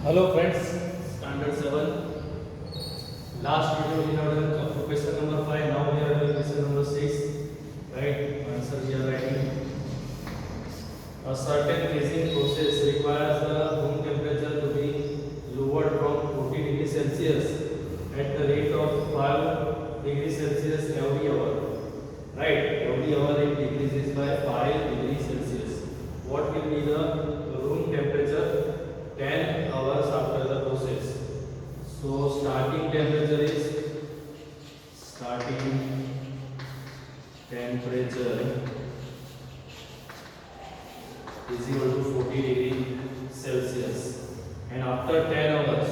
Hello friends, Standard 7. Last video we have done question number 5. Now we are doing question number 6. Right? Answer we are writing. A certain freezing process requires the room temperature to be lowered from 40 degrees Celsius at the rate of 5 degrees Celsius every hour. Right? Every hour it decreases by 5 degrees Celsius. What will be the room temperature 10 hours after the process? So starting temperature is equal to 40 degree Celsius, and after 10 hours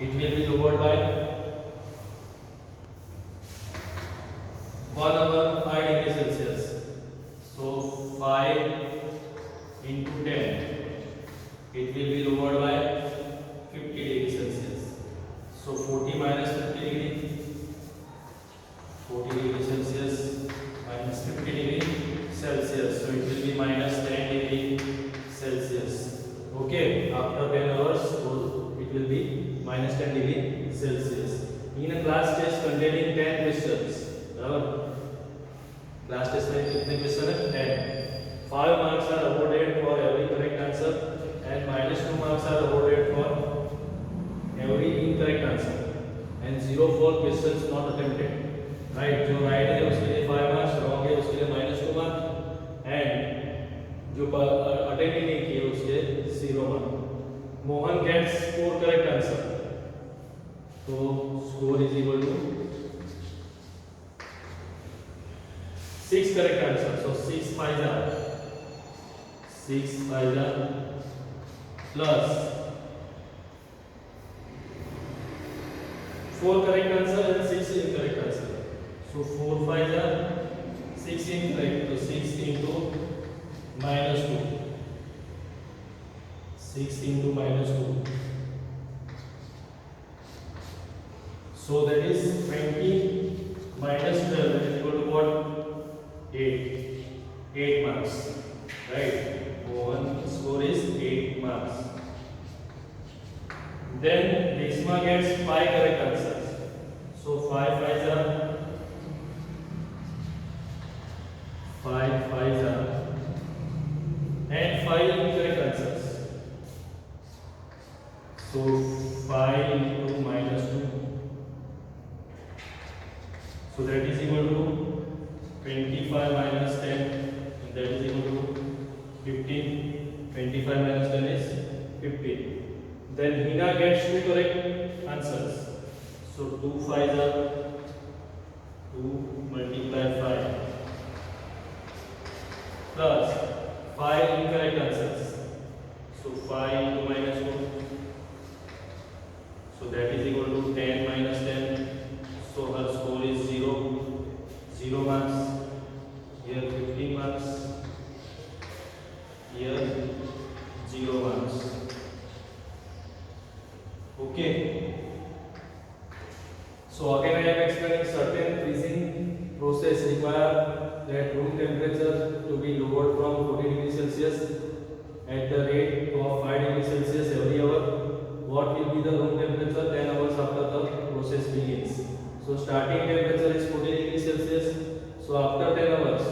it will be lowered by 1 hour 5 degrees Celsius. So 5 into 10, it will be lowered by 50 degrees Celsius. So 40 minus 50 degree, 40 degrees Celsius minus 50 degree Celsius. So it will be minus 10 degree Celsius. Okay, after 10 hours, so it will be minus 10 degree Celsius. In a class test containing 10 questions, class test में कितने question है 10. 5 marks are awarded for every correct answer and -2 marks are awarded for every incorrect answer and 0 for questions not attempted. Right? जो right है उसके लिए 5 marks, wrong है उसके लिए -2 marks and जो अटेंड ही नहीं किए उसके 0 marks. Mohan gets 4 correct answer. तो score is equal to 6 correct answer. So 6 5 plus 4 correct answer and 6 incorrect answer. So 4 5 6 incorrect. So 6 into -2. 6 into -2. So that is 20 minus 12. That is equal to what? 8 marks. Right? One score is 8 marks. Then Rishma gets 5 correct answers. So 5 5 and 5 incorrect answers. So 5 into -2. So that is equal to 25 minus 10, and that is equal to 15. 25 minus 10 is 15. Then Hina gets 2 correct answers. So 2 5 2 multiply 5 plus 5 incorrect answers. So 5 into -2. So that is equal to 10 minus 10. So her score is 0. 0 marks. Here 15 marks. Here 0 marks. Okay. So again I am explaining certain freezing process require that room temperature to be lowered from 40 degrees Celsius at the rate of 5 degrees Celsius every hour. What will be the room temperature 10 hours after the process begins? So starting temperature is 40 degrees Celsius. So after 10 hours,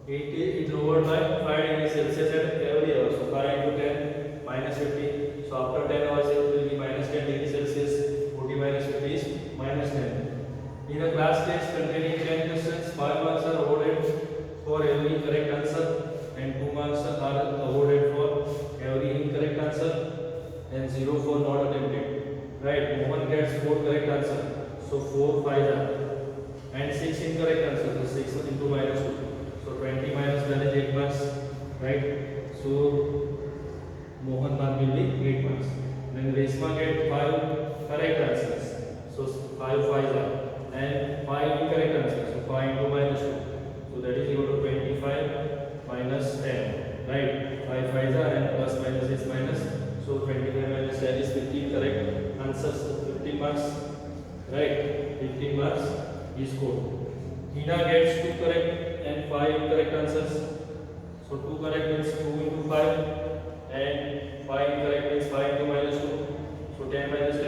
it is lowered by 5 degrees Celsius at every hour. So 5 into 10 minus 50. So after 10 hours, it will be minus 10 degrees Celsius. 40 minus 50 is minus 10. In a class test containing 10 questions, 5 marks are awarded for every correct answer and 2 marks are awarded for every incorrect answer and 0 for not attempted. Right? Mohan gets 4 correct answer. So 4 5 and 6 incorrect answer. So 6 into -2. So 20 minus 10 is 8 marks. Right? So Mohan mark will be 8 marks. Then Reshma get 5 correct answers. So 5 5 and 5 incorrect answers. So 5 into -2. So that is equal to 25 minus 10. Right? 5 5 and plus minus is minus. So 25 minus 10 is 15 correct answers. So 15 marks. Right? 15 marks is scored. Hina gets 2 correct and 5 incorrect answers. So 2 correct means 2 into 5, and 5 incorrect means 5 into minus 2. So 10 minus 10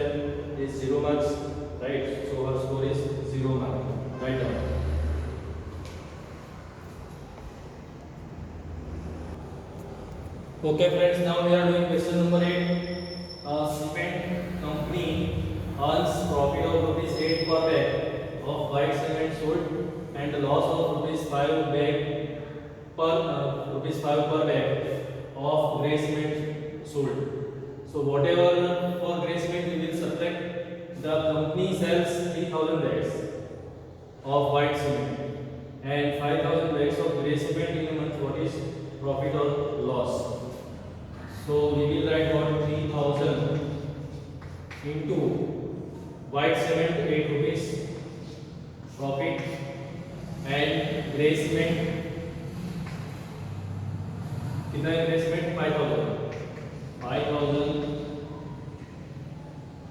is 0 marks, right? So her score is 0 mark. Right now. Okay friends, now we are doing question number 8. A cement company earns profit of rupees 8 per bag of white cement sold and the loss of rupees 5 per bag of grey cement sold. So whatever for grey cement we will subtract. The company sells 3000 bags of white cement and 5000 bags of grey cement in a month. What is profit or loss? So we will write what 3000 into white cement 8 rupees profit and grey cement कितना है grey cement 5000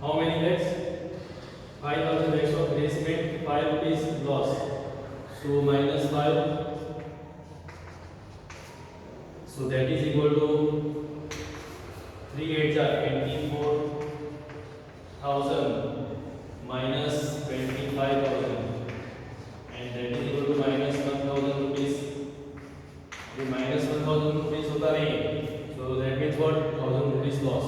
how many bags 5000 bags of grey cement 5 rupees loss so minus 5 so that is equal to 3 8 are 24,000 minus 25,000 and that is equal to minus 1,000 rupees. The minus 1,000 rupees होता नहीं, so that means what 1,000 rupees loss.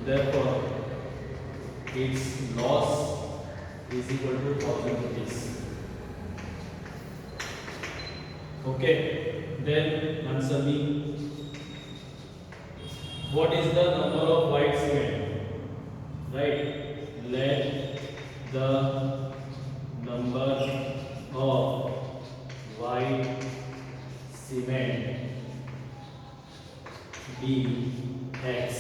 Therefore, its loss is equal to 1,000 rupees. Okay, then answer B. What is the number of white cement? Right. Let the number of white cement be X.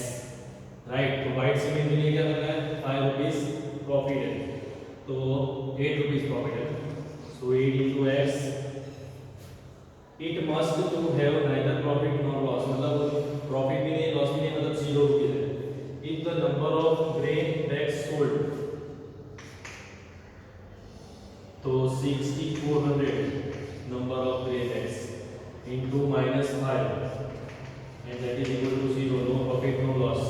Right. तो white cement के लिए क्या करना है 5 rupees profit है तो 8 rupees profit है so 8 into X. It must to have neither profit nor loss. मतलब प्रॉफिट भी नहीं लॉस भी नहीं मतलब 0 रुपीस है. If the number of grey bags sold तो 6400 number of grey bags into minus 5 and that is equal to 0. No profit no loss,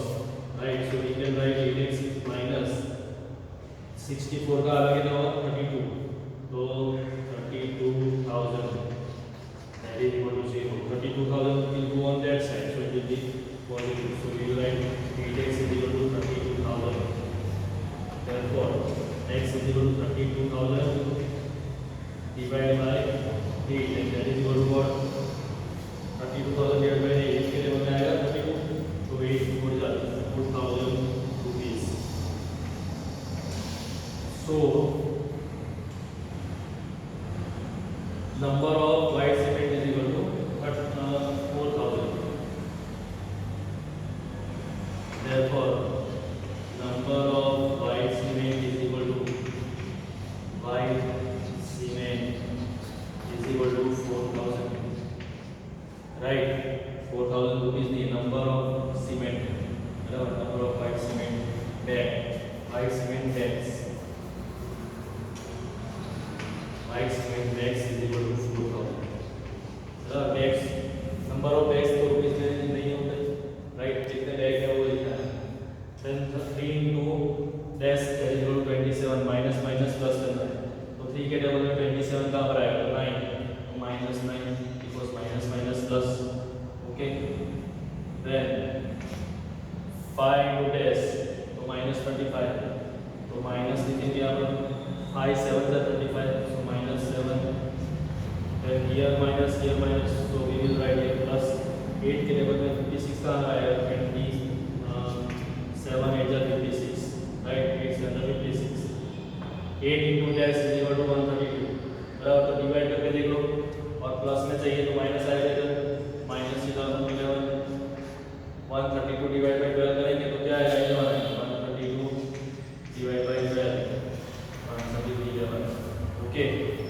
right? So we can write 8x minus 64 का अलग कितना होगा 32 तो 32,000 that is equal to 0. 32,000 will go on that side, so it will be positive. So we will write 8x is equal to 32,000. Therefore, x is equal to 32,000 divided by 8, and that is equal to what? 32,000 divided by 8 के लिए बन जाएगा 32. So 8 हो जाएगा 4,000 rupees. So number of white cement is equal to 4,000. Therefore, number of white cement is equal to white cement is equal to 4,000. Right? 4,000 rupees the number of cement. Number of white cement bag. White cement bags. White cement bags is equal to 4,000. Bags number of bags तो rupees में नहीं होते, right? जितने bag है वो लिखना है. Then 3 into dash that is equal to 27 minus minus plus करना है. तो 3 के टेबल में 27 कहाँ पर आएगा 9 तो minus 9 equals minus minus plus. Okay. Then 5 into dash तो minus 25 तो minus लिखेंगे यहाँ पर 5 7 are 25 so minus 7. Then here minus so we will write here plus 8 के लेवल में 56 का आएगा 7 8 are 56, right? 8 7 are 56. 8 into dash is equal to 132. बराबर तो डिवाइड करके देख लो और प्लस में चाहिए तो माइनस आएगा इधर माइनस सीधा 11 132 डिवाइड बाय 12 करेंगे तो क्या आएगा 132 divide by 12 133. Okay,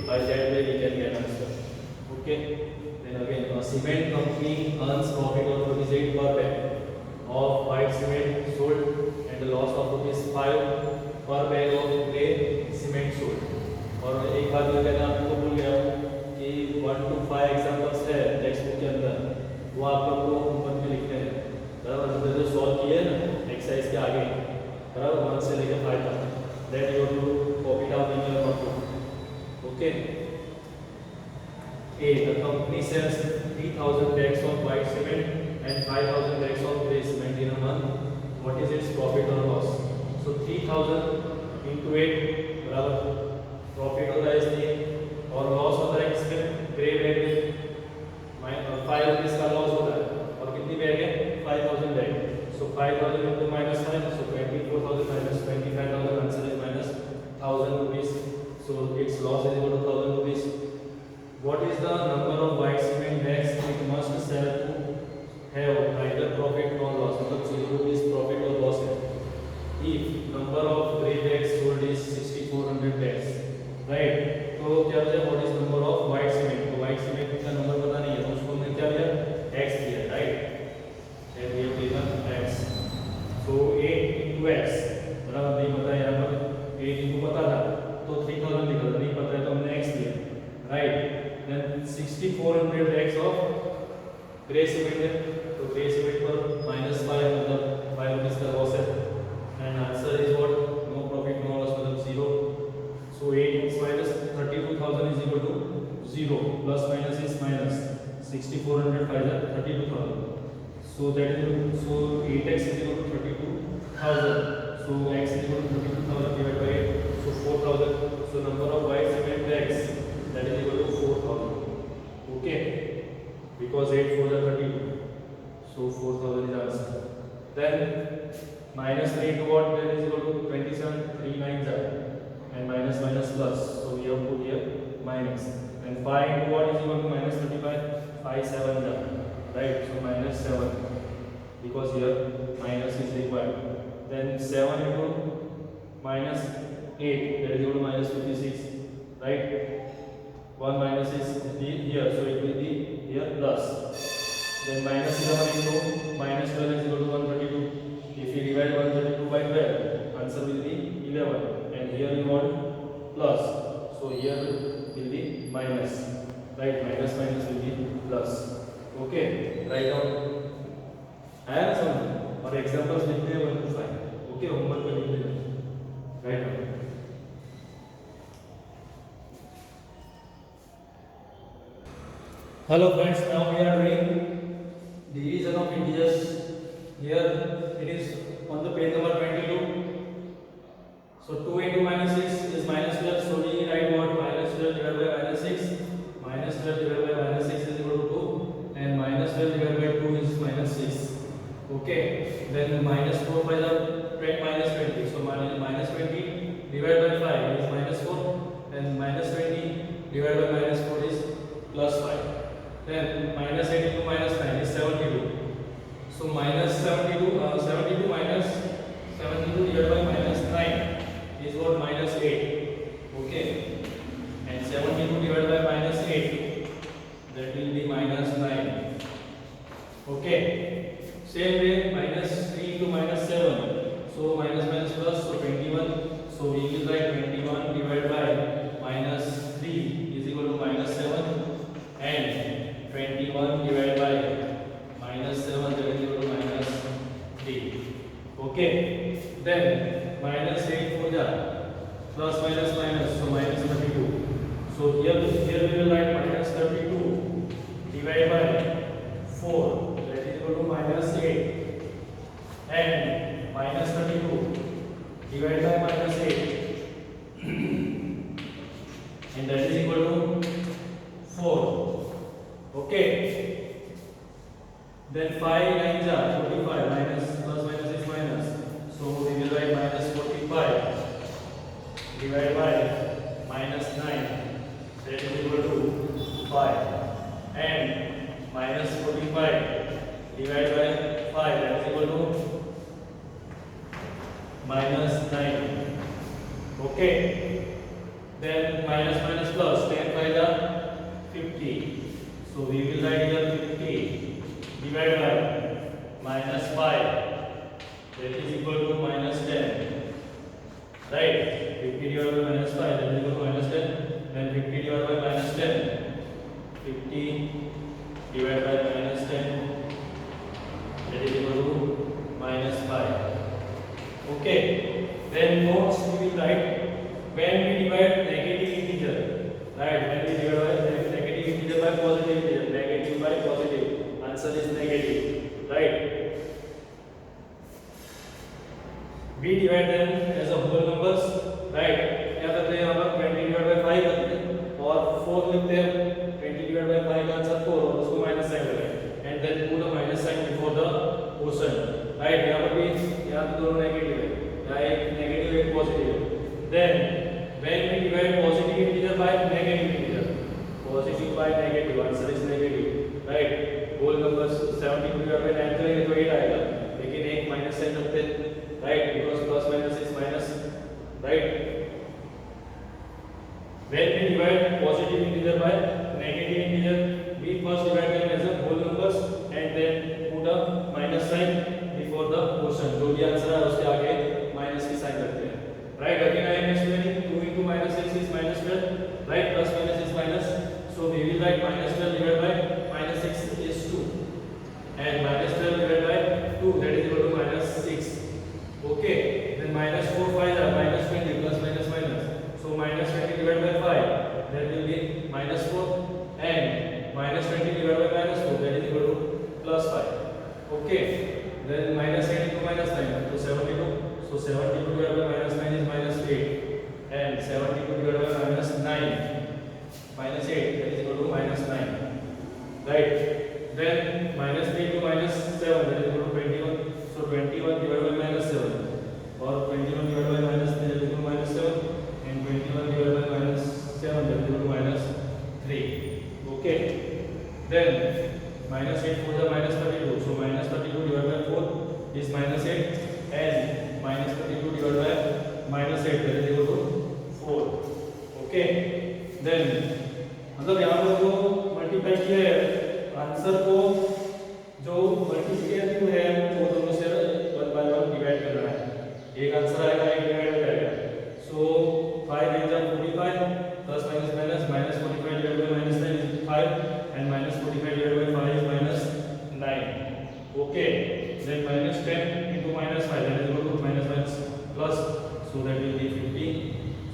by that way we can get answer. Okay, then again a cement company earns profit of rupees 8 per bag of white cement sold and the loss of rupees 5 per bag of grey cement sold. और एक बात ये कहना 5,000. Then you have to copy down in your notebook. Okay. A. The company sells 3,000 bags of white cement and 5,000 bags of grey cement in a month. What is its profit or loss? So 3,000 into 8 बराबर profit होता है इसलिए और loss होता है इसमें grey bag में 5 rupees का लॉस होता है और कितनी बैग है 5,000 bag so 5,000 into -5 so 24,000 minus 25,000 answer is minus 1,000 rupees so its loss is equal to 1,000 rupees. What is the number of white cement bags it must sell to have either profit or loss? मतलब 0 rupees profit or loss है. If number of grey bags sold is 6,400 bags, right? तो क्या बचा? What is number of white cement? तो white cement का number पता नहीं है तो उसको हमने क्या लिया? X लिया, right? And we have taken X. So 8 into X बराबर नहीं पता है यहाँ पर 8 into पता था तो 3,000 निकला नहीं पता है तो हमने X लिया, right? Then 6,400 bags of grey cement है तो grey cement पर -5 मतलब 5 rupees का लॉस है and answer is what? No profit no loss मतलब 0. So 8 minus 32,000 is equal to 0 plus minus is minus 6,400 32,000 so that is so 8x is equal to 32,000 so x is equal to 32,000 divided by 8 so 4,000 so number of white cement bags that is equal to 4,000. Okay, because 8 4 are 32 so 4,000 is answer. Then minus 3 into what? That is equal to 27 3 9s are and minus minus plus so we have put here minus and 5 into what is equal to minus 35 5 7s are right so minus 7 because here minus is required. Then 7 into minus 8 that is equal to minus 56 right. 1 minus is here so it will be here plus. Then minus 11 into minus 12 is equal to 132. If you divide 132 by 12 answer will be 11 and here you want plus so here will be minus right minus minus will be plus. Okay, write down आया ना समझ और examples लिखते हैं 1 to 5. Okay homework पे लिख लेना write down. Hello friends, now we are doing division of integers. Here it is on the page number 22. So 2 into minus 6 is minus 12. So we write what? Minus 12 divided by minus 6. Minus 12 divided by minus 6 is equal to 2. And minus 12 divided by 2 is minus 6. Okay. Then minus 4 by the minus 20. So minus 20 divided by 5 is minus 4. And minus 20 divided by minus 4 is plus 5. Then minus 8 into minus 9 is 72. So minus 72 minus 72 divided by minus 9 is what? Minus 8. Okay. And 72 divided by minus 8 that will be minus 9. Okay. Same way minus 3 into minus 7. So minus minus plus so 21. So we will write 21 divided by minus 3 is equal to minus 7 and 21 divided by minus 7 that is equal to minus 3. Okay. Then minus 8 for the plus minus minus so minus 32. So here we will write minus 32 divided by 4 that is equal to minus 8 and minus 32 divided by minus 8 and that is equal to 4. Okay. Then 5 9s are 45 minus plus minus is minus. So we will write minus 45 divided by minus 9 that is equal to 5 and minus 45 divided by 5 that is equal to minus 9. Okay. Then minus minus plus 10 by the 50. So we will write here 50 divided by minus 5 that is equal to minus 10. Right? 50 divided by minus 5 that is equal to minus 10. Then 50 divided by minus 10. 50 divided by minus 10 that is equal to minus 5. Okay. Then note divide positive integer by negative integer. We first divide them as a whole numbers and then put a minus sign before the quotient. जो भी answer है उसके आगे minus की sign रखते हैं. Right? Again I am explaining. 2 into minus 6 is minus 12. Right? Plus minus is minus. So we will write minus 12 divided by minus 6 is 2. And minus 12 divided by 2, that is equal to minus 6. Okay. Then minus 4 5 are minus 20 plus minus minus. So minus 20 divided by 5, that will be minus 4. And minus 20 divided by minus 4, that is equal to plus 5. Okay. Then minus 8 into minus 9, so 72. So 72 divided by minus 9 is minus 8. And 72 divided by minus 9, minus 8, that is equal to minus 9. Right. Then minus 3 into minus 7, that is equal to 21. So 21 divided by minus 7. Or 21 divided by minus 3, that is equal to minus 7. And 21 divided by minus 7, that is equal to minus 3. Okay. Then minus 8 for the minus 32. So minus 32 divided by 4 is minus 8. And minus 32 divided by minus 8, that is equal to 4. Okay. Then मतलब यहाँ पर जो multiply किया है answer को जो multiplicative है वो दोनों से 1 by 1 डिवाइड करना है. एक आंसर आएगा एक डिवाइड हो जाएगा. So 5 9 45 plus minus minus minus 45 divide by minus 9 is 5 and minus 45 divide by 5 is minus 9. Okay. Then minus 10 into minus 5, that is equal to minus minus plus, so that will be 50.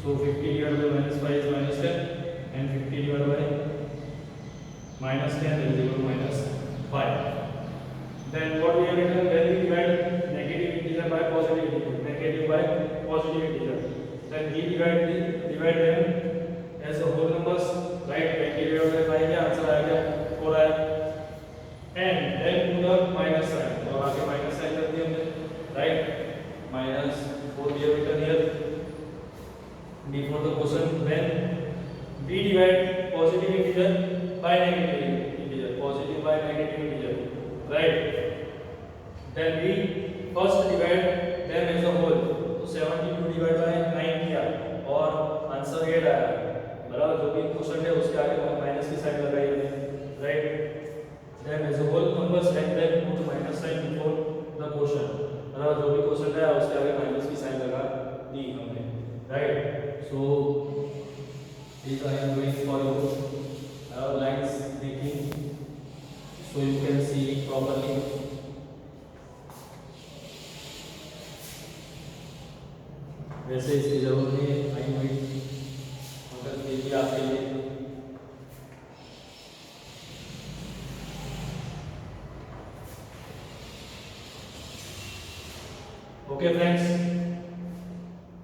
So 50 divided by minus 5 is minus 10 and 50 divided by minus 10, that is equal to minus 5. Then what we have written, when we divide negative integer by positive integer, negative by positive integer, then we divide them as a whole numbers, right? 20 divided by 5 का answer आएगा 4 आया. And then put a minus sign. तो आगे minus sign कर दिया हमने, right? Minus 4 we have written here before the question. When we divide positive integer by negative integer, positive by negative integer, right? Then we first divide them as a whole. तो 72 divided by 9 किया और answer 8 आया. बराबर जो भी question है उसके आगे माइनस की साइन लगाई हमने, right? Them as a whole numbers and then put minus sign before the quotient. बराबर जो भी क्वेश्चन है उसके आगे माइनस की साइन लगा दी हमने, right? So this I am doing for you. Lines taking so you can see properly. वैसे इसकी जरूरत नहीं है, आई नो इट, मगर फिर भी आपके लिए. Okay friends,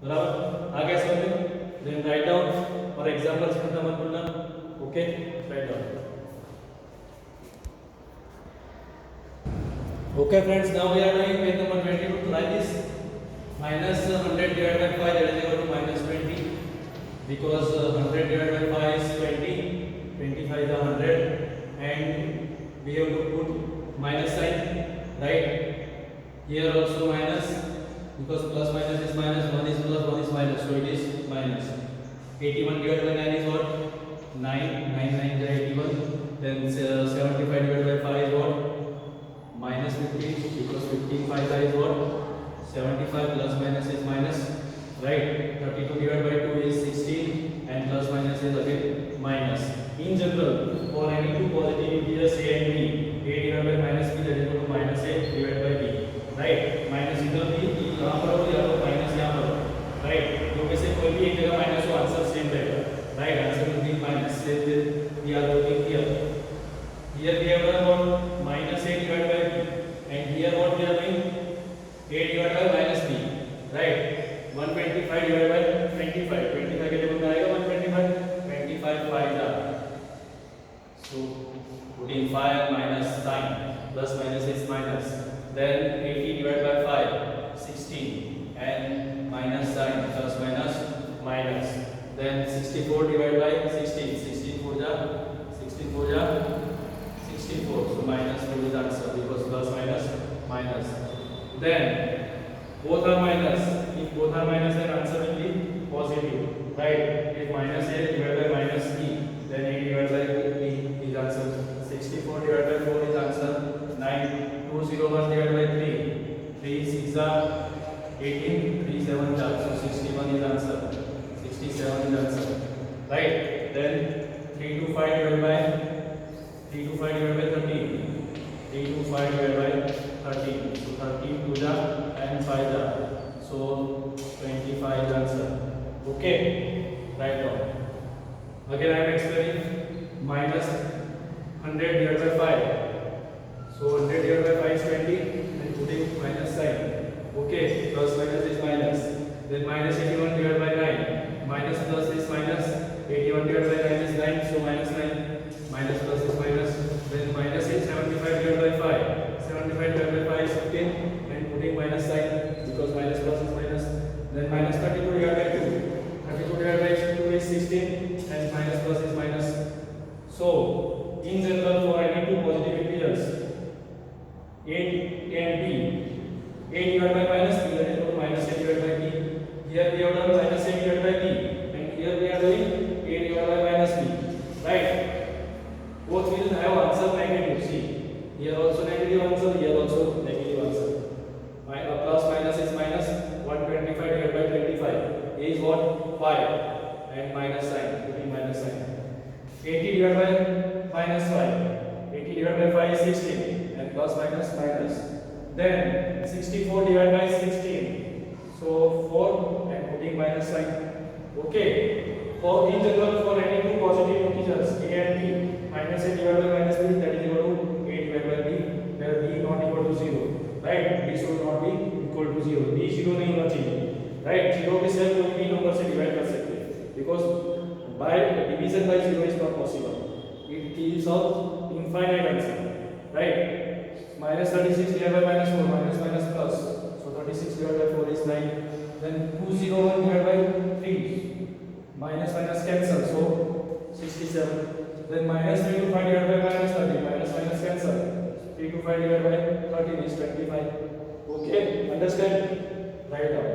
बराबर आ गया समझ में? Then write down और examples करना मत भूलना. Okay, write down. Okay friends, now we are doing page number 22 to write this. Minus 100 divided by 5, that is equal to minus 20, because 100 divided by 5 is 20, 25 is 100, and we have to put minus sign, right? Here also minus, because plus minus is minus, 1 is plus, 1 is minus, so it is minus. 81 divided by 9 is what? 9, 9 9 is 81. Then 75 divided by 5 is what? Minus 15, because 15 5 is what? 75 plus minus is minus, right? 32 divided by 2 is 16 and plus minus is again minus. In general, for any two positive integers a and b, a divided by minus b, that is equal to minus a divided by b, right? Minus इधर भी यहाँ पर हो या तो minus यहाँ पर, right? जो वैसे कोई भी एक जगह minus हो आंसर सेम रहेगा, right? Answer will be minus. We are working here. Here we have done what? Minus a divided by b, and here what we are doing? A divided by minus b, right? 125 divided by 25. 25 के जगह में आएगा 125. 25 5 जा. So putting 5 minus sign, plus minus is minus. Then 80 divided by 5, 16, and minus sign, plus minus minus. Then 64 divided by 16, 64 ja, 64 ja, 64. So minus will be the answer because plus minus minus. Then both are minus. If both are minus, then answer will be positive, right? If minus a divided by minus b, right? Then 3 to 5 divided by 13. 3 to 5 divided by 13. So 13 to the and 5 the. So 25 the answer. Okay, write down. Again I am explaining minus 100 divided by 5. So 100 divided by 5 is 20 and putting minus sign. Okay, plus minus is minus. Then minus 81 divided by 9. Minus plus is minus. 81 divided by 9 is 9. So minus 9. Minus plus is minus. Then minus is 75 divided by 5. 75 divided by 5 is 15 and putting minus sign because minus plus is minus. Then minus 32 divided by 2. 32 divided by 2 is 16 and minus plus is minus. So in general for any two positive integers a and b, a divided by minus b, that is equal to minus a divided by b. Here we have done minus a divided by b and here we are doing a divided by minus b, right? Both will have answer negative. See, here also negative answer, here also negative answer. Plus minus is minus. 125 divided by 25 a is what? 5 and minus sign, putting minus sign. 80 divided by minus 5. 80 divided by 5 is 16 and plus minus minus. Then 64 divided by 16. So 4 and putting minus sign. Okay. For in general for any two positive integers a and b, minus a divided by minus b, that is equal to a divided by b, where b not equal to 0. Right? B should not be equal to 0. b 0 नहीं होना चाहिए. Right? 0 के साथ कोई भी number से divide कर सकते हैं. Because by division by 0 is not possible. It gives out infinite answer. Right? Minus 36 divided by minus 4, minus minus plus. So 36 divided by 4 is 9. Then 201 divided by 3. Minus minus cancel, so 67. Then minus 3 to 5 divided by minus 30. Minus minus cancel. 3 to 5 divided by 13 is 25. Okay, understand? Write down.